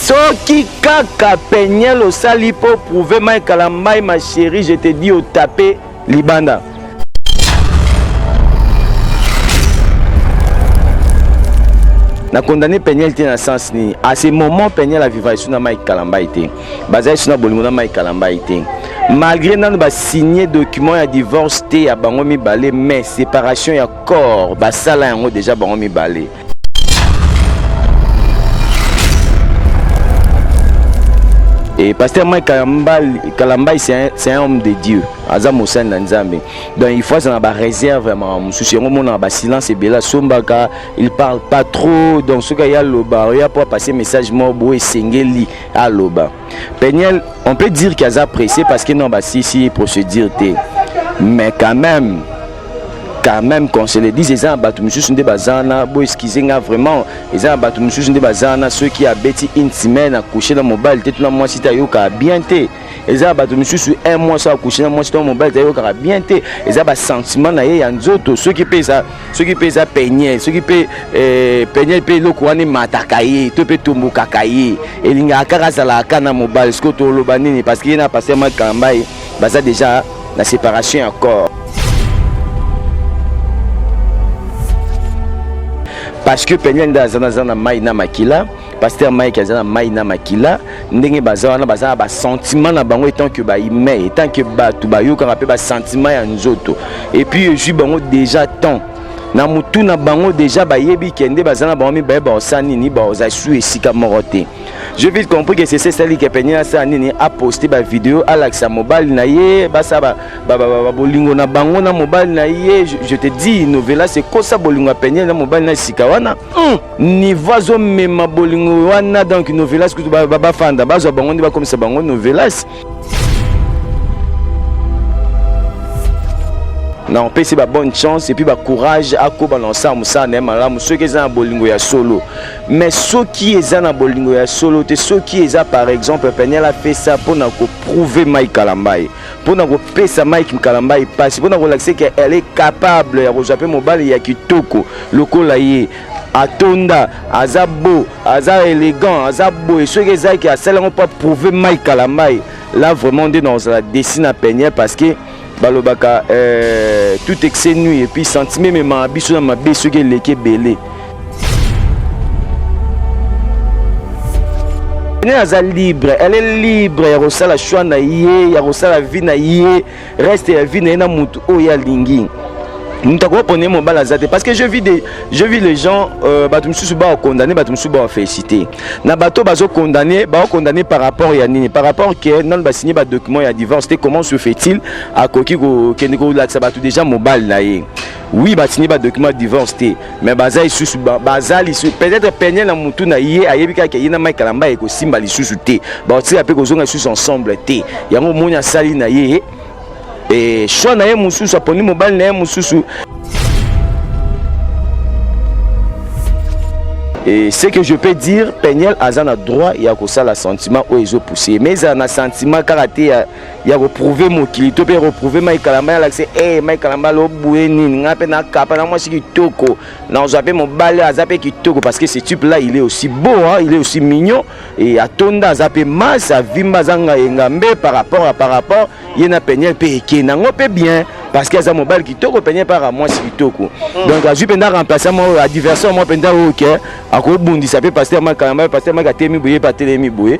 Soki kaka Peniel au sali pour prouver Mike Kalambai, ma chérie, je te dis au tapé Libanda. Na condamné Peniel était dans sens ni. À ce moment Peniel a vivre sur Mike Kalambai était. Basé sur na bolingo Mike Kalambai était. Malgré nan ba signer document ya divorce té ya bango mi balé mais séparation ya corps ba sala yango déjà bango mi balé. Et pasteur Mike Kalambai c'est un homme de Dieu. Azam Sen Nzambe. Donc il faut ça ba réserve vraiment. Souci on na ba silence et bela sombaka, il parle pas trop donc ce qu'il y a loba, il y a pour passer message mo bo esengeli à loba. Peniel, on peut dire qu'il a pressé parce que non ba si procédure té. Mais quand même quand je le dis, les gens battu monsieur sont des bazana, bo excuser vraiment, les gens battu monsieur sont des bazana, ceux qui a bêti une semaine à coucher dans mobile, tout la mois si tu as bien té. Les gens battu monsieur sur un mois ça coucher dans moi si ton mobile tu as bien té. Les gens ba sentiment na ye yanzoto, ceux qui paient ça Peniel, ceux qui paient Peniel paye le courant matakaye, tu peux tomber kakaye. Et linga akara la kana mobile, ce que tu lo banini parce qu'il y a passé Mike Kalambai, bah ça déjà la séparation encore. Parce que Peniel Ndazana Maïna Makila, pasteur Mike Azana Maïna Makila, ndenge bazana ba sentiment na bango étant que ba ime, étant que ba tubayo quand appelle ba sentiment ya nzoto. Et puis je suis bango déjà temps. Na mutu na bango déjà ba yebi kende bazana bango mi ba osani ni ba ozasu esika morote. Je vite compris que c'est celle qui Peniel Sanini a posté ba vidéo à l'accès mobile na ye ba sa ba bolingo na bango na mobile na ye je te dis novela c'est quoi ça bolingo Peniel na mobile na sikawana niveau zo mema bolingo wana donc novela ce que ba fanda ba zo bango ndi ba comme ça bango novelas. Non, c'est une bonne chance et puis courage à quoi balancer ça même ceux qui ont bolingo ya solo. Mais ceux qui ont bolingo ya solo, ceux qui ont par exemple Peniel a fait ça pour prouver Mike Kalambai, pour payer ça Mike Kalambai passe, pour relaxer qu'elle est capable de rejoindre mobile ya kitoko, lokola yé. Atonda, azabo, aza élégant, azabo et ceux qui ont seulement pas prouver Mike Kalambai. Là vraiment on est dans la dessine à Peniel parce que balobaka tout excès nuit et puis sentiment mais ma biso na ma biso qui leke belé. Elle est libre, elle est libre, elle reçoit la choix na yé, elle reçoit la vie na yé, reste la vie na mutu o ya lingi. Nous t'avons pris mon bal à zate parce que je vis les gens batumsu ba condamné batumsu ba félicité na bato bazo condamné par rapport à nini par rapport que non ba signé ba document ya divorce comment se fait-il à koki ko keniko la ça batu déjà mobile na ye oui ba signé ba document divorce mais baza isusu baza lisu peut-être Peniel na mutu na ye ayebika ke yina Mike Kalambai ko simba lisusu te ba ti apé ko zonga lisusu ensemble te yango monya sali na ye. Et choix na ye mususu aponi mobile na ye mususu. Et ce que je peux dire, Peniel a un droit, il y a ça le sentiment où ils ont poussé. Mais il y a un sentiment karaté, il y a reprouvé mon kilito, il y a reprouvé Mike Kalambai, il a dit Mike Kalambai, il a dit moi je suis kitoko. Non, j'ai mon balai à zapper kitoko parce que ce type-là, il est aussi beau, hein, il est aussi mignon. Et à Tonda, zapper masse, à Vimbazanga et Ngambe par rapport, il y a un Peniel qui est bien. Parce qu'il y a un mobile qui toko Peniel par moi c'est kitoko. Donc je suis pendant remplacer moi à diversion moi pendant OK à quoi bondi ça peut passer Mike Kalambai passer Mike Atemi Bouye pas Télémi Bouye.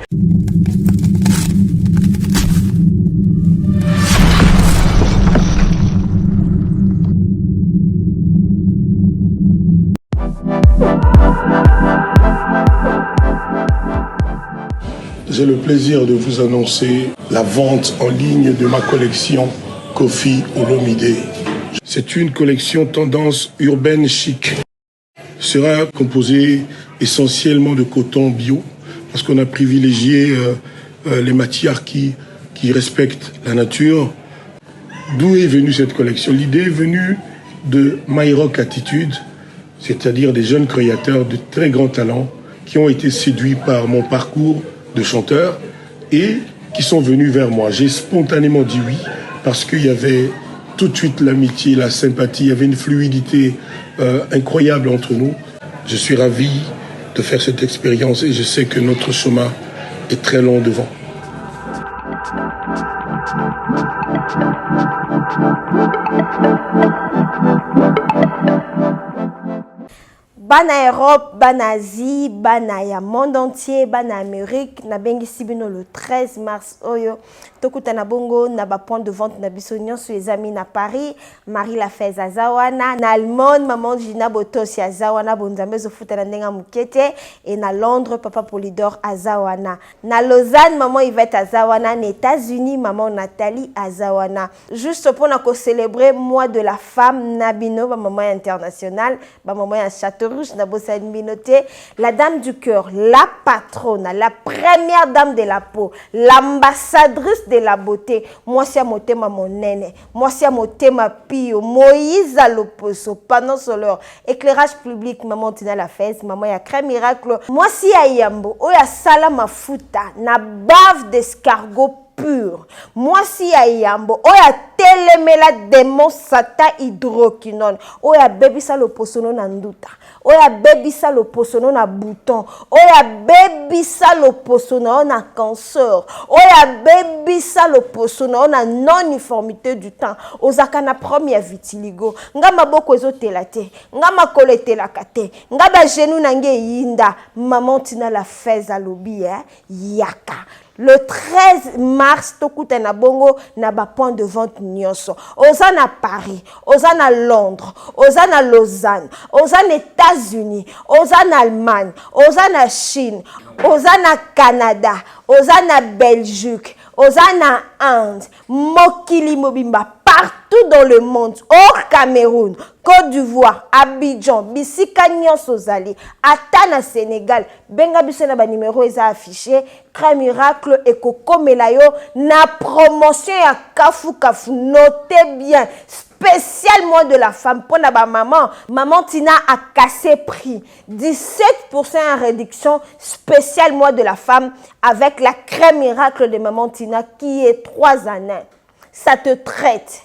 J'ai le plaisir de vous annoncer la vente en ligne de ma collection Kofi Olomide. C'est une collection tendance urbaine chic. Sera composée essentiellement de coton bio parce qu'on a privilégié les matières qui respectent la nature. D'où est venue cette collection? L'idée est venue de My Rock Attitude, c'est-à-dire des jeunes créateurs de très grands talents qui ont été séduits par mon parcours de chanteur et qui sont venus vers moi. J'ai spontanément dit oui parce qu'il y avait tout de suite l'amitié, la sympathie, il y avait une fluidité incroyable entre nous. Je suis ravi de faire cette expérience et je sais que notre chemin est très long devant. Bana Europe, bana Asie, bana ya monde entier, bana Amérique, na bengi sibino le 13 mars oyo. Tokuta na bongo na ba point de vente na biso nyonso ezami na Paris, Marie Lafez azawana, na Allemande maman Gina Botos azawana bonzambe zo futa na ndenga mukete et na Londres papa Polydor azawana. Na Lausanne maman Yvette azawana, na États-Unis maman Nathalie azawana. Juste pour na ko célébrer mois de la femme Nabino ba maman internationale, ba maman ya Châteaurouge na bossa minoté, la dame du cœur, la patronne, la première dame de la peau, l'ambassadrice de la beauté, moi c'est motema monene, moi c'est motema pio, Moïse à l'opposo, pendant soleil, éclairage public, maman Tina la fesse, maman ya crème miracle, moi si ayambo, oya sala mafuta, na bave d'escargot pur. Moi si ayambo, oya telemela démon sata hydroquinone, oya bebisa l'opposono na nduta. Oya bebisa le posono na bouton, oya bebisa le posono na cancer, oya bebisa le posono na non-uniformité du temps, ozaka na première vitiligo, nga maboko ezotela te, nga makolo etelaka te, nga ba genou nange yinda, maman Tina la fez alobi yaka. Le 13 mars, tokuta na bongo na ba point de vente nyonso. Oza na Paris, oza na Londres, oza na Lausanne, oza na États-Unis, oza na Allemagne, oza na Chine, oza na Canada, oza na Belgique, oza na Inde, mokili mobimba partout dans le monde, hors Cameroun, Côte d'Ivoire, Abidjan, bisika nyonso zali, ata na Sénégal, benga biso na ba numéro eza affiché, Crème Miracle et Coco Melayo, na promotion ya kafu kafu, notez bien, spécial mois de la femme pour na ba maman, maman Tina a cassé prix, 17% en réduction, spécial mois de la femme avec la Crème Miracle de maman Tina qui est 3 années. Ça te traite,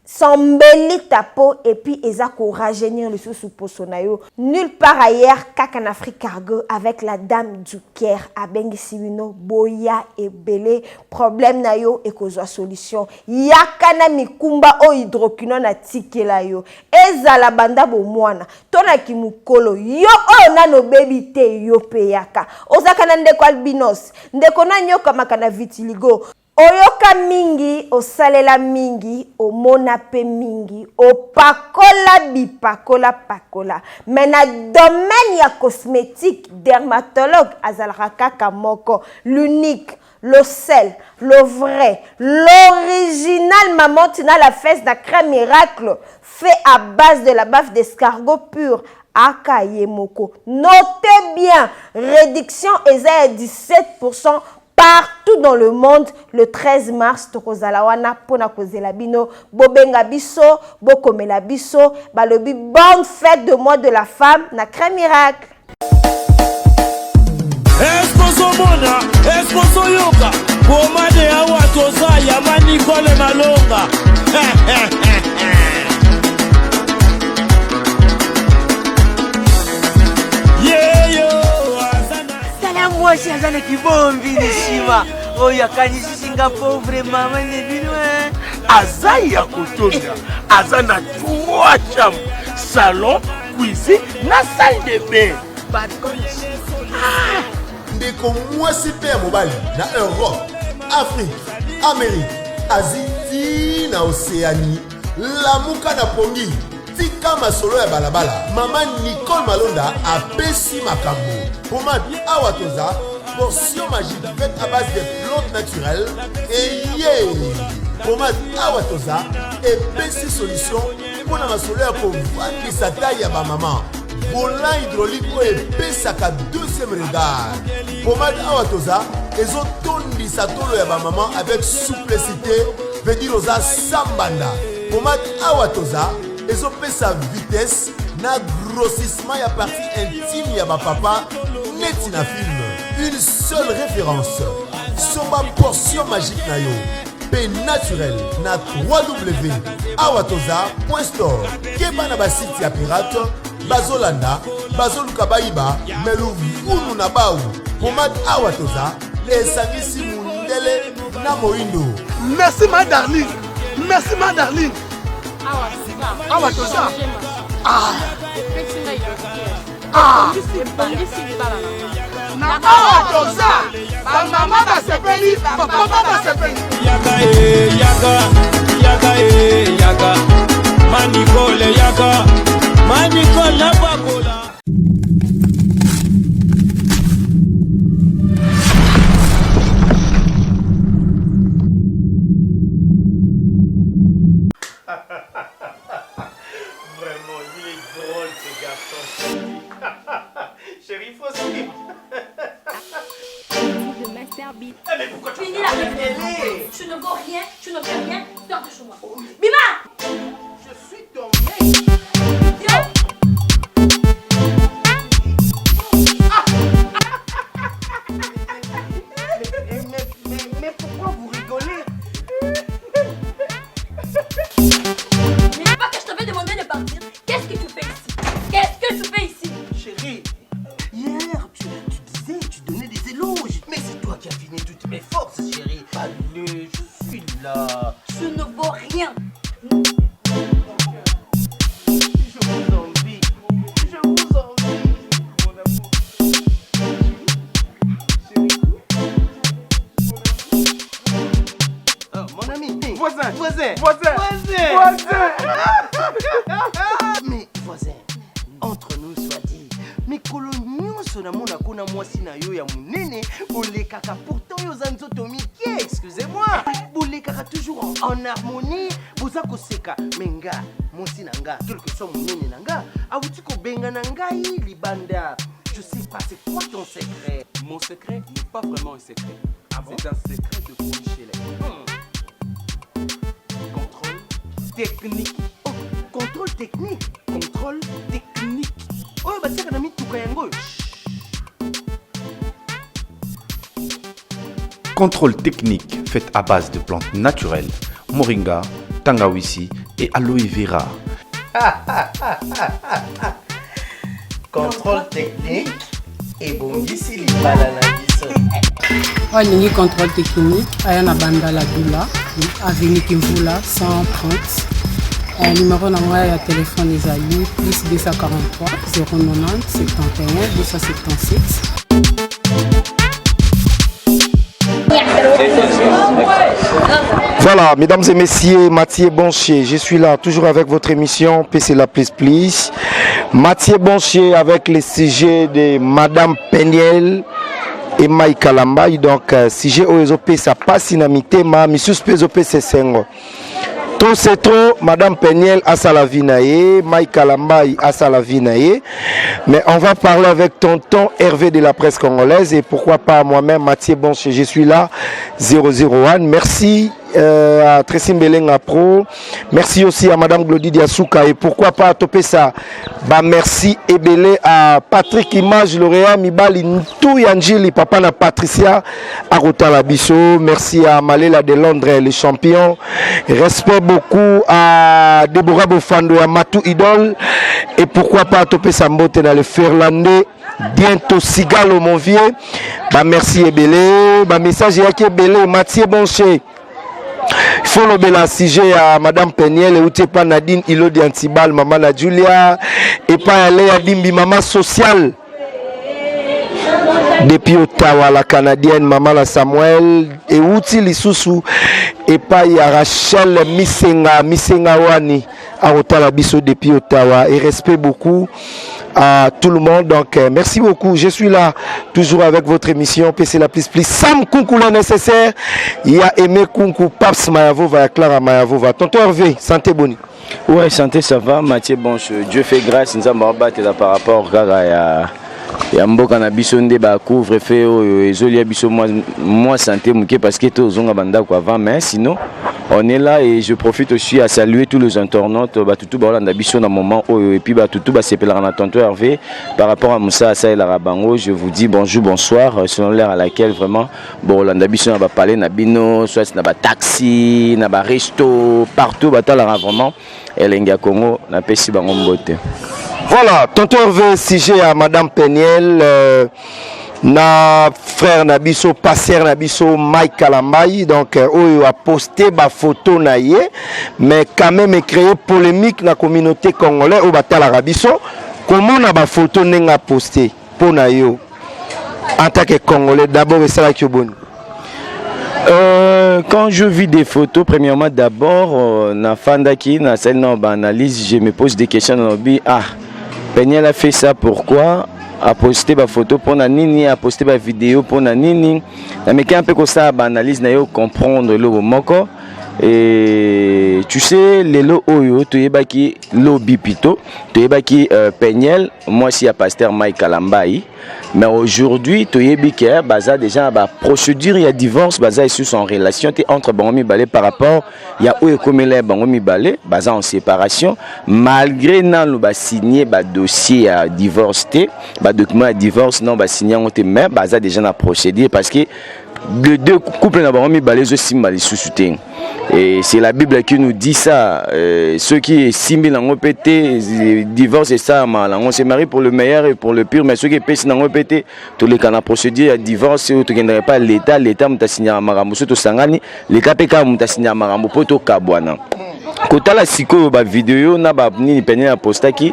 s'embellit ta peau et puis ezako rajeunir le sous posonayo. Nulle part ailleurs qu'en Afrique cargo avec la dame du Caire à Bengisibino, Boya et Belé, problème na yo et kozwa solution. Yakana mikumba o hydroquinone na tikela yo. Ezala banda bo mwana, tona kimukolo yo o nano baby te yo peyaka. Ozaka na ndeko albinos, ndeko na nyoka makana vitiligo. Oyoka mingi, osalela mingi, omona pe mingi, opakola bipakola pakola. Mais na domaine ya cosmétique, dermatologue, azalaka kaka moko, l'unique, le sel, le vrai, l'original maman Tina la fesse na Crème Miracle, fait à base de la bave d'escargot pur. Akayemoko. Notez bien, réduction est à 17%. Partout dans le monde, le 13 mars, tokozalawana pona kozela bino, bobenga biso, bokomela biso, balobi bonne fête de mois de la femme na Crème Miracle. Esposo mona, esposo yoka, bomade awa toza yama Nicole Malonga. Moi si azana kibombi ni shima oya kanisi Singapore vraiment mane bino azaya kotonda azana 3 chambres, salon, cuisine na salle de bain. Ndeko mwasi pe ya mobali na Europe, Afrique, Amérique, Asie na Océanie, lamuka na pongi tika masolo ya balabala. Maman Nicole Malonda apesi makambo. Pomade awatoza, portion magique faite à base de plantes naturelles et pomade awatoza et petite solution pour la masolo pour vendre sa taille à ma maman. Volant hydraulique et pesaka deuxième regard. Pomade awatoza et tondi sa tolo ya ma maman avec souplicité veut dire aux sambanda. Pomade awatoza et sa vitesse na grossissement ya partie intime ya ba papa net na film. Une seule référence. Soba portion magique na yo. P naturel na www.awatoza.store. Keba na ba site ya pirate bazolanda bazoluka bayiba meluvunu na bau pomade awa toza esangisi mundele na moindo. Merci ma darling. Merci ma darling. Awa toza. Na awa toza. Ba mama ba sepeli, ba papa ba sepeli. Yaga Manicole yaga Manicole la bakola. Vraiment, il est drôle ce garçon. Chérie, faut suivre. Mais pourquoi tu finis la réunion? Tu ne vaux rien, tu ne fais rien, sors de chez moi. Bima! Je suis ton mec. Yo! Mais pourquoi vous rigolez? N'est-ce pas que je t'avais demandé de partir? Qu'est-ce que tu fais ici? Qu'est-ce que tu fais ici? Chérie, hier, tu disais, tu donnais des éloges. Mais c'est toi qui as fini toutes mes forces, chérie. Allez, je suis là. Tu ne vaux rien. Je vous envie. Je vous envie, mon amour. Chérie. Oh, mon ami. Voisin. Mais voisin, entre nous soit dit, mais coloniaux son amour n'a qu'on a moi si na yo ya munene, bolé kaka pourtant yo zanzoto miki, excusez-moi, bolé kaka toujours en harmonie, boza ko seka menga, monsi nanga, quel que soit munene nanga, awuti ko benga nanga libanda. Je sais pas, c'est quoi ton secret? Mon secret n'est pas vraiment un secret. Ah bon? C'est un secret de Polichelek. Contrôle technique. Oh, contrôle technique. Contrôle technique. Oh, bah tiens, on a mis tout kayango. Contrôle technique fait à base de plantes naturelles, moringa, tangawizi et aloe vera. Contrôle technique et bon ici les bananas. Olingi contrôle technique aya na banda la Doula avenue Kimvula 130. Numéro na moi ya téléphone ezali plus 243 090 71 276. Voilà, mesdames et messieurs, Mathieu Bonchier, je suis là toujours avec votre émission PC La Please Please. Mathieu Bonchier avec les sujets de Madame Peniel et Mike Kalambay. Donc, sujet OESOP, ça passe inamité, ma Missus PESOP, c'est Sengo. Tout c'est trop, Madame Peniel a sa vie naïe, Mike Kalambay a sa vie naïe. Mais on va parler avec tonton Hervé de la presse congolaise et pourquoi pas moi-même, Mathieu Bonchier, je suis là, 001. Merci à Tracy Mbelenga Pro. Merci aussi à Madame Glody Diasuka et pourquoi pas à topé ça. Bah merci et belé à Patrick Image, lauréat Mibali Ntou Yanjili, papa na Patricia Arota Labiso. Merci à Malela de Londres, les champions. Respect beaucoup à Deborah Bofando, à Matou Idol. Et pourquoi pas à topé ça mbote dans le Ferlandais. Bientôt Sigalo mon vieux. Bah merci et belé. Bah message yaki belé Mathieu Bonchier. Il faut le sujet à Madame Peniel et où pas Nadine Ilodi Antibal, maman la Julia et pas aller à Dimbi maman sociale depuis Ottawa la canadienne maman la Samuel et outi Lisusu et pas y a Rachel Misenga Wani à Ottawa biso depuis Ottawa et respect beaucoup à tout le monde. Donc merci beaucoup, je suis là toujours avec votre émission PC La Please Please. Sam Kunku le nécessaire, il y a Aimé Kunku, Paps Mayavova, Clara Mayavova. Tonton Hervé, santé boni. Ouais, santé ça va, Mathieu Bonche, Dieu fait grâce, nous avons battu par rapport à ya mboka na biso nde ba couvre fait ezoli ya biso moi santé muke parce que to zonga banda quoi avant mais sinon on est là et je profite aussi à saluer tous les internautes ba tutu ba landa biso na moment et puis ba tutu ba sepela na tonton Hervé par rapport à Moussa ça et la Rabango. Je vous dis bonjour bonsoir selon l'heure à laquelle vraiment bon landa biso na ba parler na bino soit na ba taxi na ba resto partout ba ta la vraiment elenga Congo na pesi bango mbote. Voilà, tonton Hervé, sujet à Madame Peniel, na frère Nabiso, pasteur Nabiso, Mike Kalambai, donc il a posté ma photo naïe, mais quand même créé polémique dans la communauté congolaise au Batala Rabiso. Comment on a ma photo n'a posté pour naïo en tant que Congolais d'abord et ça là qui est bon. Quand je vis des photos, premièrement d'abord, na fandaki, na celle non analyse, je me pose des questions dans le but. Ah, Peniel a fait ça pourquoi? A posté ma photo pour na nini, a posté ma vidéo pour na nini. Mais quand un peu comme ça, analyse na yo comprendre le moko. Et tu sais, les lots oyo, tu es baki lobby pito, tu es baki Peniel, moi si a pasteur Mike Kalambai. Mais aujourd'hui, tu es baki baza déjà ba procédure, il y a divorce, baza sur son relation entre Bangomi Balé par rapport, il y a oyo komele Bangomi Balé, baza en séparation, malgré nan lo ba signé ba dossier à divorce ba document à divorce non ba signé on mais baza déjà na procédure parce que les deux couples na Bangomi Balé zo simbali sous-soutien. Et c'est la Bible qui nous dit ça. Ceux qui simbi n'ont pété, divorce et ça, on se marie pour le meilleur et pour le pire, mais ceux qui pèsent n'ont pété, tous les cas de procédure à divorce, tu ne pas l'État m'a signé à Marambo, surtout Sangani, les KPK m'a signé à Marambo, poto Kabwana. Quand la siko ba vidéo na ba ni Peniel a postaki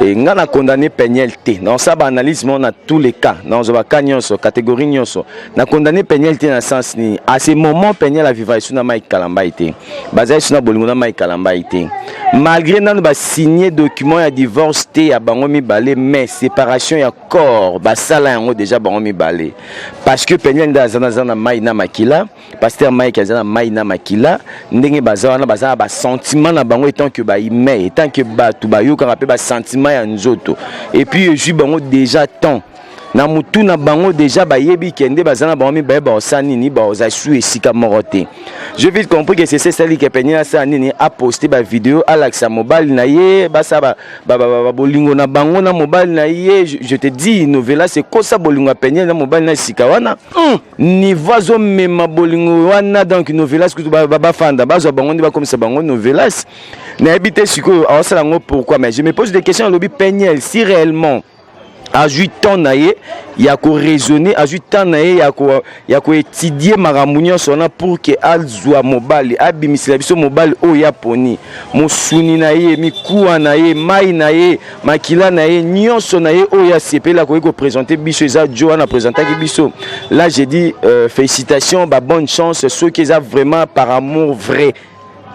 et nga na condamné Peniel T. Dans ça ba analyse on a tous les cas dans ba kanyonso catégorie nyonso. Na condamné Peniel T dans sens ni à ce moment Peniel a vivre sur na Mike Kalambai T. Bazai sur na bolingo na Mike Kalambai T. Malgré nan ba signé document ya divorce T ya Bangomi Balé mais séparation ya corps ba sala yango déjà Bangomi Balé. Parce que Peniel nda zana Mike na Makila, pasteur Mike zana Mike na Makila, ndenge bazana baza ba sentiment na bango étant que ba ime étant que ba tu ba yo ka rappel ba sentiment ya nzoto et puis je bango déjà temps na mutu na bango déjà ba yebi kende bazana bango mi ba osani ni ba ozasu esika morote. Je vite compris que c'est celle qui Peniel ça nini a posté ba vidéo Alexa mobile na ye ba ça ba bolingo na bango na mobile na ye je te dis novela c'est quoi ça bolingo Peniel na mobile na sika wana niveau zo mema bolingo wana donc novela ce que ba fanda ba zo bango ndi ba comme ça bango novelas na habité siko a ça ngo pourquoi mais je me pose des questions lobby Peniel si réellement à 8 ans naïe il y a qu'on raisonner à 8 ans naïe il y a qu'on étudier maramunyo sona pour que alzwa mobile abimisila biso mobile o yaponi musuni naïe mikuwa naïe mai naïe makila naïe nyonso naïe o ya sepela ko présenter biso eza Joana présenter biso là j'ai dit félicitations ba bonne chance ceux qui ont vraiment par amour vrai.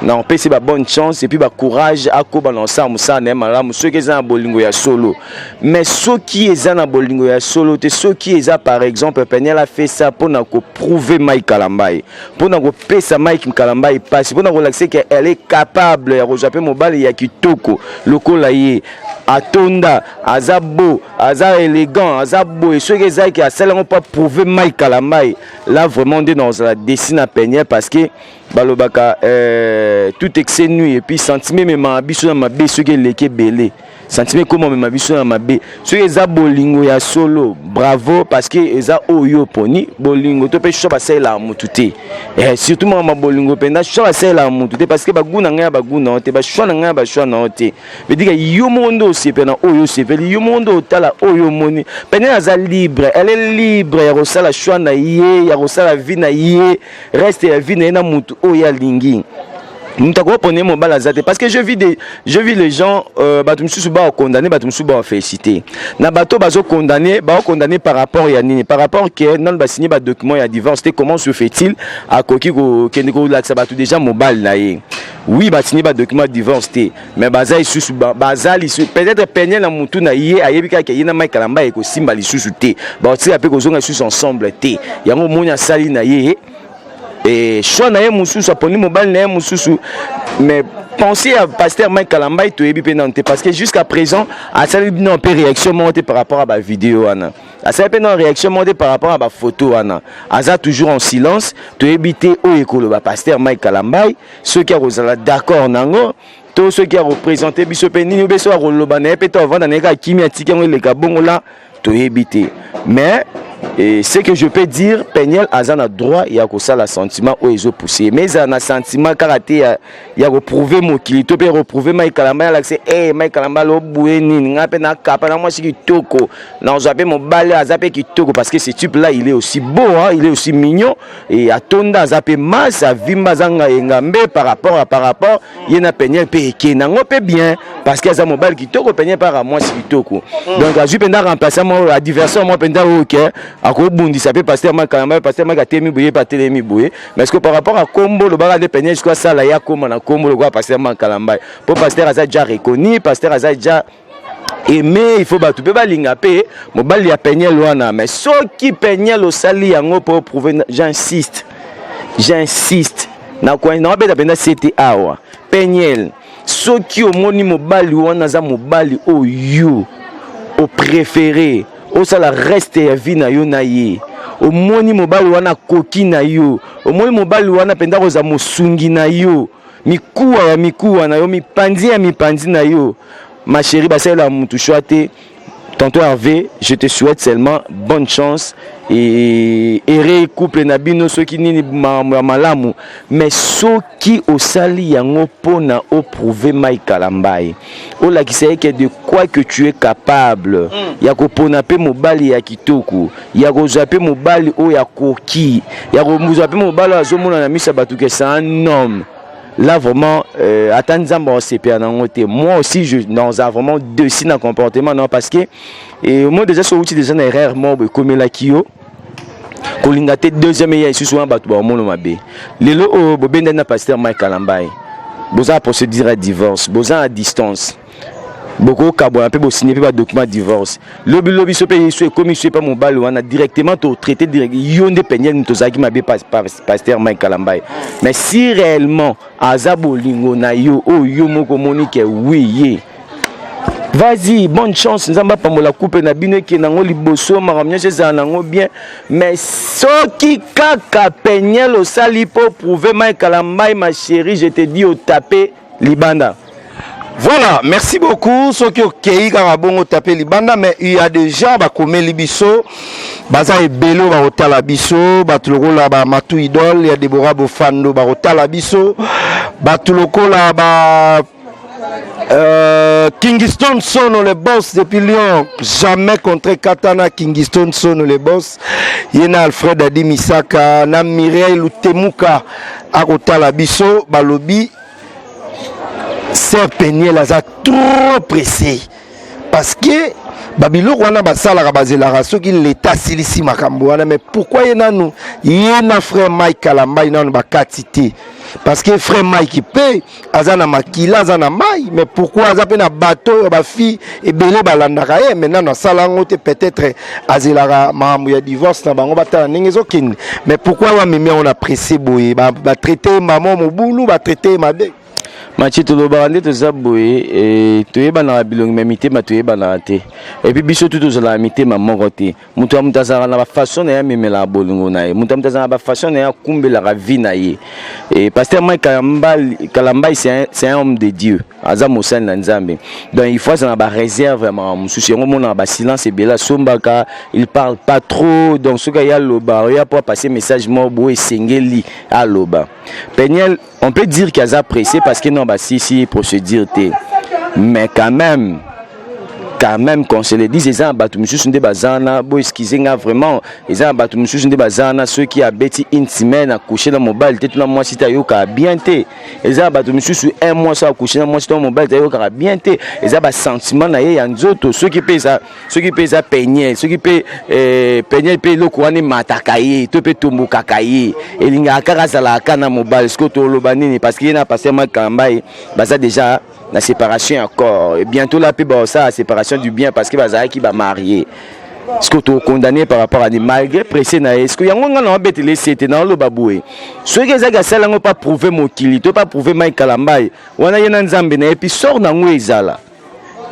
Non, c'est ba bonne chance et puis ba courage à ko balancer musa na malamu ceux qui ont bolingo ya solo. Mais ceux qui ont bolingo ya solo, ceux qui ont par exemple Peniel a fait ça pour na ko prouver Mike Kalambai. Pour na ko pesa Mike Kalambai passe pour na relaxer qu'elle est capable ya rejaper mobile ya kitoko lokola ye atonda azabo aza élégant azabo et ceux qui a seulement pas prouver Mike Kalambai. Là vraiment dans la dessine à Peniel parce que balobaka tout excès nuit et puis sentiment même abiso na mabe ceux qui leke belé sentiment comment même abiso na mabe ceux qui za bolingo ya solo bravo parce que eza oyo poni bolingo to pe choba sela mututé et surtout ma bolingo penda choba sela mututé parce que baguna nga baguna te ba shwana nga ba shwana te veut dire yo mondo c'est pena oyo c'est veut yo mondo tala oyo moni pena za libre elle est libre ya rosala shwana yé ya rosala vie na yé reste ya vie na mutu oya lingi. Parce que je vis les gens condamnés féliciter na bato bazo condamné par rapport à nini par rapport que non ba signé ba document ya divorce comment se fait-il à koki ko kendiko la ça bato déjà mobile na ye oui ba signé ba document divorce mais baza isusu bazali peut-être Peniel na mutu na ye ayebika ke yina Mike Kalambai ko simba lisusu te ba tira pe ko zonga isusu ensemble te yango monya sali na ye. Et choix na ye mususu aponi mobile na ye mususu mais pensez à pasteur Mike Kalambai to ebi penante parce que jusqu'à présent a ça non peu réaction montée par rapport à la vidéo ana a ça peu non réaction montée par rapport à la photo ana aza toujours en silence to ebité o ekolo ba pasteur Mike Kalambai ceux qui sont d'accord nango tous ceux qui ont représenté biso penini ou beso a roloba na pe to vendre na ka kimi atiki ngo le kabongo là to ebité mais Et ce que je peux dire, Peniel a un droit, il y a ça le sentiment où ils ont poussé. Mais il y a un sentiment karaté, il y a reprouvé mon kilito, il y a reprouvé Michael Lamba, il a dit, hey, Michael Lamba, le bouéni, il a peine à capa, moi je suis toko. Non, j'ai mon balai à zapper qui toko parce que ce type-là, il est aussi beau, hein, il est aussi mignon. Et à Tonda, zapper masse, à Vimbazanga et Ngambe par rapport, il y a un Peniel qui est bien parce qu'il y a un mobile qui toko, Peniel par à moi, c'est toko. Donc, je vais remplacer mon adversaire, moi, Penda, ok. À quoi bondi ça peut passer à Kalamba, passer à Magatemi Bouye, pas Télémi Bouye. Mais est-ce que par rapport à Combo, le barrage de Peniel, jusqu'à ça, là, il y a comme un Combo, le gars passer à Kalamba. Pour Pasteur Azad déjà reconnu, Pasteur Azad déjà aimé, il faut battre. Tu peux pas l'ingapé, mon bal il y a Peniel loin, mais ce qui Peniel au sali, en pour prouver, j'insiste. Na quoi, non, ben c'était awa. Peniel, ce qui au moni mobali ou anaza mobali au you, au préféré. O sala reste ya vie na yo na ye. O moni mobali wana koki na yo. O moni mobali wana penda koza mosungi na yo. Mikuwa na yo, mipanzi na yo. Ma chérie, basela mutu choate. Tonton Hervé, je te souhaite seulement bonne chance et couple nabino ceux qui ni malamu mais ceux qui au sali yango pona au prouver Michael Lambai. O la qui sait que de quoi que tu es capable. Ya ko pona pe mobali ya kitoko. Ya ko zape mobali o ya koki. Ya ko muzape mobali azomona na misa batu que c'est un homme. Là vraiment moi aussi je dans un vraiment deux signes de comportement non parce que moi déjà sur outil déjà erreur moi comme la kio kolingate deuxième ya ici souvent batu ba mono mabe lelo bobenda na pasteur Michael Lambai boza procédure à divorce boza à distance beaucoup kabona pe bo signer pas document divorce lobby so pe so comme je sais pas mon bal on a directement to traité direct yonde Peniel to zaki mabe pasteur Michael Lambai mais si réellement azabo lingo na yo o yo moko monique oui vas-y bonne chance nzamba pa mola coupe na bino ke nango liboso maramnya chez nango bien mais soki kaka Peniel au sali pour prouver Michael Lambai ma chérie je te dis au taper libanda. Voilà, merci beaucoup. Ceux qui ont bon tapé Libanda, mais il y a des gens qui ont libiso, baza et bello ba otala biso, batuloko la ba matu idole, il y a des Deborah Bofando ba otala biso, batuloko la ba Kingston Sono le boss depuis Lyon, jamais contre Katana. Kingston Sono le boss. Yena Alfred Adi Misaka, na Mireille Lutemuka a otala biso, balobi. Sœur Peniel a trop pressé parce que Babilo wana basala kabazela raso ki l'état silisi makambo wana mais pourquoi yena nous yena frère Mike Lamba ina bakatité parce que frère Mike paye azana makila azana mai mais pourquoi azape na bateau ba fille et belé balandaka ye maintenant na sala ngote peut-être azela makambo ya divorce na bango batala ningezo kin mais pourquoi wa mimi on a pressé boye ba traiter maman mobulu ba traiter mabe Mathieu Tolobande to zaboye et toyeba na bilongi memité ma toyeba na te et puis biso tout to la mité ma mongote mutu amutazara na ba façon na memela bolongo na ye mutu amutazara ba façon na kumbela la vie na ye et pasteur Michael Lambai c'est un homme de Dieu aza mosali na Nzambe donc il faut ça na ba réserve vraiment mususu ngo mona ba silence et bela sombaka il parle pas trop donc ce gars ya loba ya pour passer message mo bo esengeli a loba Peniel on peut dire qu'il a pressé parce que non bah si procédure t mais quand même qu'on se le dise, ils ont battu monsieur Sunde Bazana, bo excusez-moi vraiment, ils ont battu monsieur Sunde Bazana, ceux qui a bêti une semaine à coucher dans mobile, peut-être là moi si t'as eu qu'à bien té, ils ont battu monsieur sur un mois ça à coucher dans moi si t'as mobile, t'as eu qu'à bien té, ils ont bas sentiment na y a un autre, ceux qui payent ça Peniel, ceux qui payent Peniel paye le courant matakaye, tu peux tomber kakaye, et l'inga akara la kana mobile, ce que tu le banini parce qu'il y a passé mal Kambaye, bah ça déjà la séparation encore et bientôt la paix ça la séparation du bien parce que bazara qui va marier ce que tu condamné par rapport à des malgré pressé na est-ce que yango ngana betele c'était dans le baboué ce que ça gasala ngo pas prouver mon kilito pas prouver Michael Lambai wana yena Nzambe na et puis sort na ngo ezala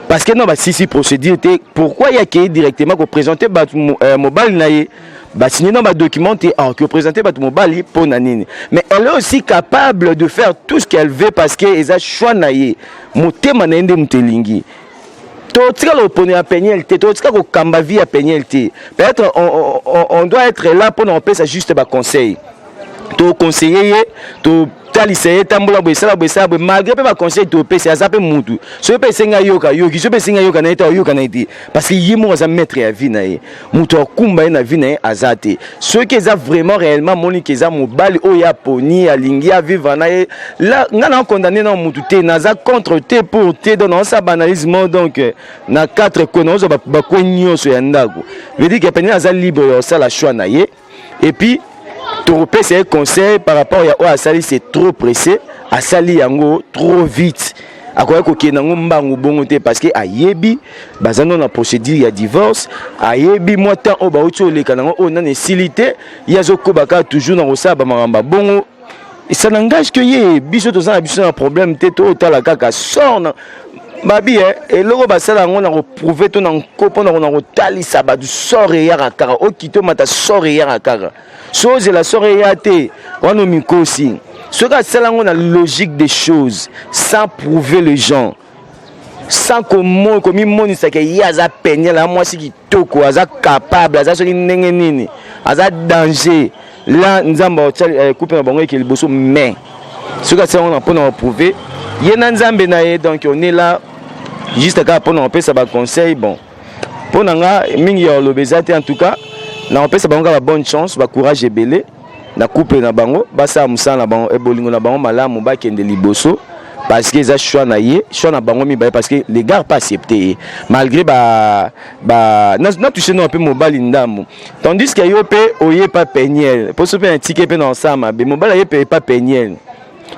parce que non bah si procédure pourquoi il y a qui directement ko présenter mobile na ye bah signer dans ma documenté que présenter bat mobile pour nanine mais elle est aussi capable de faire tout ce qu'elle veut parce que eza choix naie motema na ende mutelingi Totika le pone à pénalité, totika ko kambavi à pénalité. Peut-être on doit être là pour nous faire juste des conseils. To conseiller, to taliseye tambola bwesala malgré pas conseil to pese azape mutu. So pe senga yoka yoki, so pe senga yoka na ita yoka na iti. Parce que yimo za maître ya vie na ye. Mutu akumba na vie na ye azate. Ceux qui za vraiment réellement moni ki za mobali o ya poni alingi a vivre na ye. Là ngana condamné na mutu te naza contre te pour te dans sa banalisme donc na 4 konozo ba kwenyo so ya ndako. Veut dire que peni aza libre yo ça la choix na ye. Et puis Toropé c'est un conseil par rapport à Asali, c'est trop pressé, Asali yango trop vite. À quoi que nango mbangu bongote parce que ayebi bazano na procédure ya divorce, ayebi moi tant o ba ocho le kanango o na nécessité, yazoko baka toujours na osaba maramba bongo. Et ça n'engage que yé biso to ça biso un problème teto tala kaka sort babi et loko basala ngo na ko prouver to na kopo na ko talisa ba du sort ya kaka o kito mata sort ya kaka. Chose la soréate, on nous mikosi. Ce que c'est la logique des choses, sans prouver les gens, sans comment comme il montre que y a za peine là moi si qui toko, za capable, za ce qui nini, za danger. Là nous avons coupé un bon qui le bosso mais ce que c'est on a pour nous prouver. Yena nzambe na donc on est là juste à pour nous faire ça ba conseil bon. Pour nanga mingi ya lobezate en tout cas. Na opesa bango la bonne chance, ba courage ebele, na couple na bango, ba sa musa na bango ebolingo na bango malamu ba kende liboso parce que za choix na bango mi ba parce que les gars pas accepté malgré na touché no un peu mobile ndambo. Tandis que yo pe oye pas peigner, pour se faire un ticket pe na ensemble, be mobile ye pe pas peigner.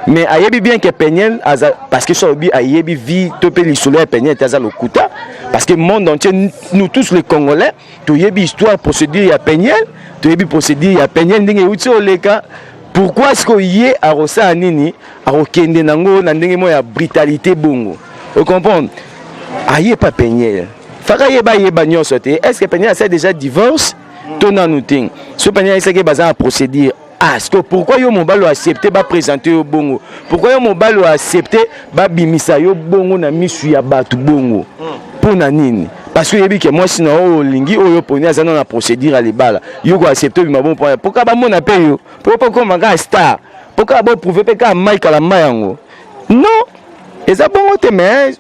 Mais ayebi bien que peigner parce que so bi ayebi vie to pe li soleil peigner taza lokuta. Parce que le monde entier, nous tous les Congolais, tu y a une histoire procédure à Pegnel, tu y a une procédure à Pegnel, pourquoi est-ce qu'il y a à Rosa Anini, à Rokende Nango, à la brutalité bongo? Vous comprenez? Il n'y a pas Pegnel. Est-ce que Pegnel a déjà divorce? Ce Pegnel a une procédure. Pourquoi yo mobalo accepté ba présenter au bongo? Pourquoi yo mobalo accepté ba bimisa yo bongo na misu ya batu bongo? Pour nanini? Parce que yebi que moi sinon lingi oyo poni azana na procédure à libala. Yo go accepter bima bon point. Pourquoi ba mona pe yo? Pourquoi comme un star? Pourquoi ba prouver pe ka Mike la mayango? Non. Et ça bon te mais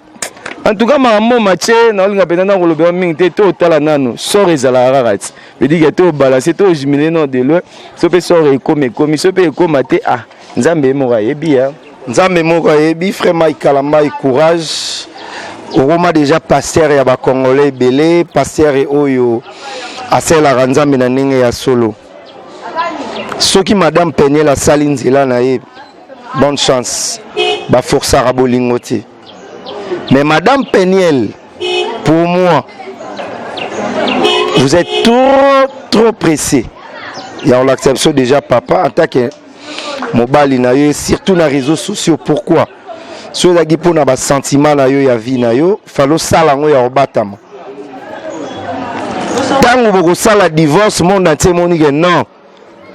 en tout cas maman matché na linga pena na kolobe mingi te to tala nano sort ezala rarati. Je dis que to balancer to jimile non de loin. So pe sort e comme so pe ko maté ah nzambe mo yebi hein. Nzambe mo yebi frère Mike Kalamba courage. Oroma déjà pasteur ya ba Congolais belé pasteur et oyo asela ranzambe na ndenge ya solo. Soki madame Peigné la salinzela na ye bonne chance ba força rabolingote. Mais madame Peigné pour moi vous êtes trop pressé. Il y a l'acception déjà papa en tant que mobali na yo surtout na réseaux sociaux pourquoi? Ceux qui ont un sentiment na yo ya vie na yo, falo sala ngo ya obatama. Tango boko sala divorce monde entier moni que non.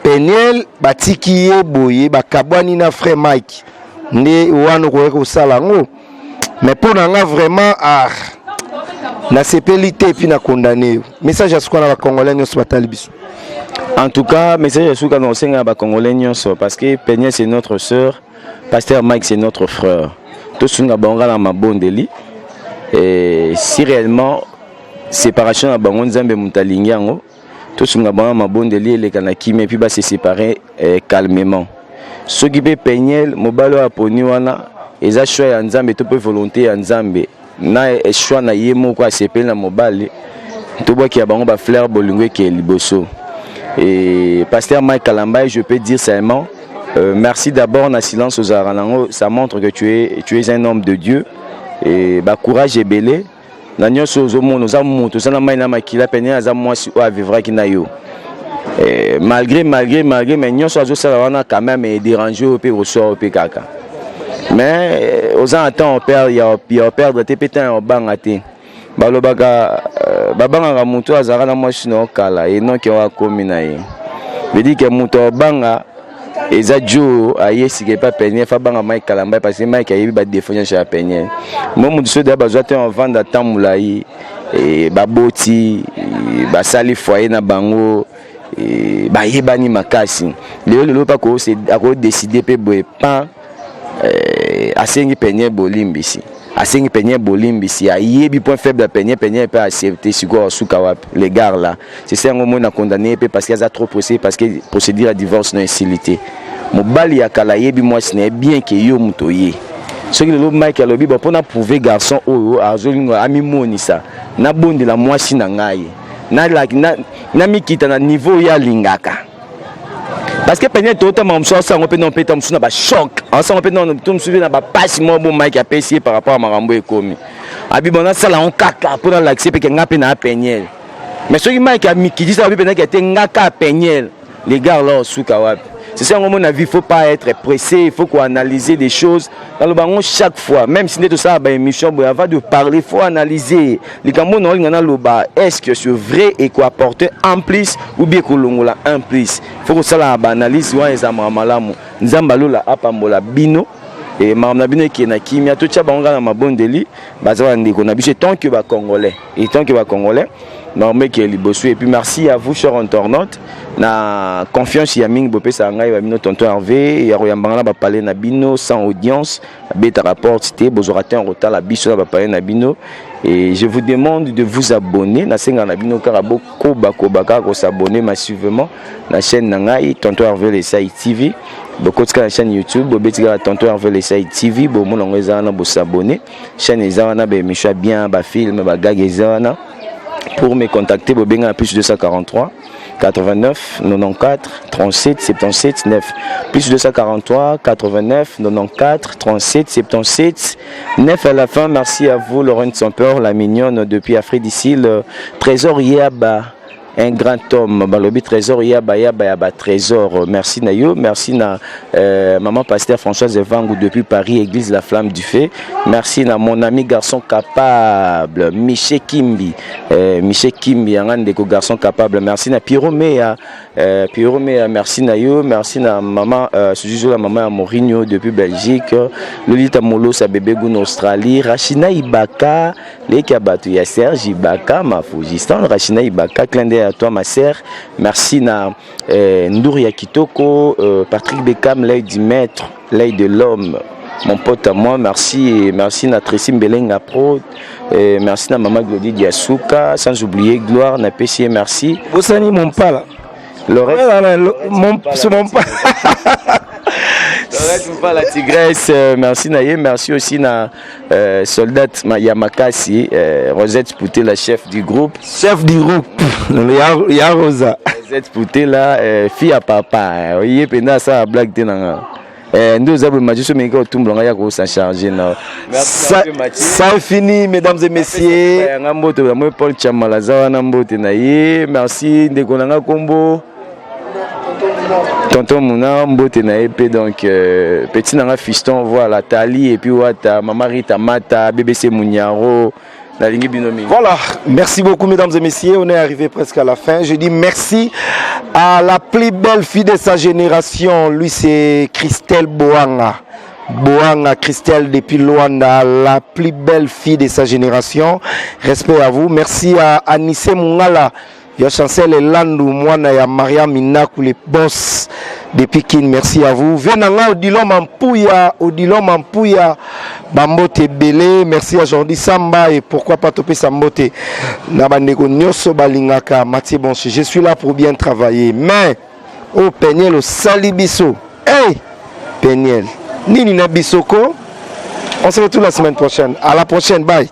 Peigné batiki ye boye bakabwani na frère Mike. Né wano ko sala ngo. Mais pour nga vraiment na sepelité puis na condamné. Message à ce qu'on a congolais nyos batali biso. En tout cas, message à ce qu'on a senga ba congolais nyos parce que Peigné c'est notre sœur, pasteur Mike c'est notre frère. Tout ce qui est et si réellement séparation à bango nzambe mutalingi yango tout ce qui est mabondeli les kanakime puis se séparer calmement ceux qui peut peigner mobalo aponi wana eza choix ya nzambe to pe volonté ya nzambe na choix na yemo kwa sepel na mobali to boki ya bango ba fleur bolingwe ke liboso et pasteur Mike Kalamba je peux dire seulement merci d'abord na silence aux aranango, ça montre que tu es un homme de Dieu et ba courage est belé na nyoso zomo nous amu to sana mai na makila penya aza mwasi o vivra kinayo malgré mais nyoso azo sala wana quand même déranger au pe ressort au pe kaka mais aux temps on perd il y a perdre te pétain en bangate balobaka babanga muto azara na mwasi no kala et non ki wa komina ye veut dire que muto banga eza jo aye sike pas Peniel fa banga Mike Kalamba parce que Mike ayebi ba défendre chez Peniel moi mutu so da bazwa te en vendre tamulai et baboti ba sali foyer na bango ba yebani makasi lelo pa ko c'est a ko décider pe boye pas asengi Peniel bolimbisi asengi Peniel bolimbisi ayebi point faible Peniel peut accepter siko suka wapi les gars là c'est ça ngo mona condamné parce qu'il a trop procédé parce que procédure à divorce non incilité mobali ya kala yebi moi c'est bien que yo mutoye ce que le Mike alobi bon pour na prouver garçon oyo azolingo ami monisa na bonde la moi si na ngai na mikita na niveau ya lingaka parce que Peniel tout ma mso ça on peut non pétam suna ba choc ensemble on peut non tout me souvenir na ba passe moi bon Mike a payé par rapport à marambo ekomi abi bona sala on kaka pour l'accepter que ngape na Peniel mais ce qui Mike a mikiti ça abi Peniel qui était ngaka Peniel les gars là suka wapi. C'est ça, mon avis, il ne faut pas être pressé, il faut qu'on analyse des choses. Dans le ballon, chaque fois, même si c'est tout ça, émission, avant de parler, il faut analyser. Les Camerounais, est-ce que c'est vrai et qu'on apporte en plus ou bien qu'on l'a en plus. Il faut que ça analyse. Nous avons la apambola bino. Et Mme Nabino qui est na kimia, tout ça, on a ma bonne délit. Tant que va Congolais. Et tant que va Congolais. Et puis merci à vous, chers internautes. Na confiance Yaming Bopé Sangay va tonton Hervé et Royambanga va parler na bino sans audience bêta rapport c'était bozorate en retard la biso va parler na bino et je vous demande de vous abonner na senga na bino karabo kobaka ko s'abonner massivement la chaîne Nangai tonton Hervé les Sai TV beaucoup de la chaîne YouTube bobetika tonton Hervé les Sai TV bo mon ngeza na bo s'abonner chaîne ezana be micha bien ba film ba gag ezana pour me contacter bobenga plus 243 89 94 37 77 9 plus 243 89 94 37 77 9 à la fin. Merci à vous Laurent Sampeur, la mignonne depuis Afrique d'ici, le trésor Yaba, un grand homme, balobi trésor Yaba trésor. Merci Nayo, merci na maman pasteur Françoise Evangou depuis Paris, église La Flamme du Feu. Merci na mon ami garçon capable Michel Kimbi, un des garçons capable. Merci na Pyromea, merci Nayo, merci na maman la maman à Mourinho depuis Belgique, Lolita Molo sa bébé Goun Australie, Rachina Ibaka, les Kabatu ya Serge Ibaka, ma Fujistan, Rachina Ibaka, clin d'œil à toi ma sœur. Merci na Ndouria Kitoko, Patrick Beckham, l'œil du maître, l'œil de l'homme, mon pote à moi. Merci et merci na Tracy Mbelenga Pro, merci na maman Glody Diasuka, sans oublier Gloire na PC, merci. Bosani mon pala. Lorette, mon pas. la tigresse, merci Naye, merci aussi na soldat Yamakasi, Rosette Pouté, la chef du groupe. Chef du groupe, ya Rosa. Rosette Pouté là, fille à papa, oui, pena ça blague tenanga. Nous avons majusé mais quand tout le monde a grosse à charger là. Ça est fini, mesdames et messieurs. Paul Chamalaza Nambote Naye, merci Ndekonanga Kombo. Tonton Mouna Mbote na épée donc petit nanga fiston voilà Tali et puis Wata Maman Rita Mata BBC Mouniaro la ligne binomi. Voilà, merci beaucoup mesdames et messieurs, on est arrivé presque à la fin. Je dis merci à la plus belle fille de sa génération, lui c'est Christelle Boanga. Boanga Christelle depuis Luanda, la plus belle fille de sa génération. Respect à vous. Merci à Anissé Mungala. Il y a Chancel et Landou, moi, il y a Maria Minakou, les boss de Pékin. Merci à vous. Venanga Odilon Mampouya, Bambote Belé. Merci à Jordi Samba et pourquoi pas Topé Sambote. Nabandeko Nyoso Balingaka, Mathieu Bonche. Je suis là pour bien travailler. Mais, oh Peniel, au Salibiso. Hey, Peniel. Nini Nabisoko. On se retrouve la semaine prochaine. À la prochaine. Bye.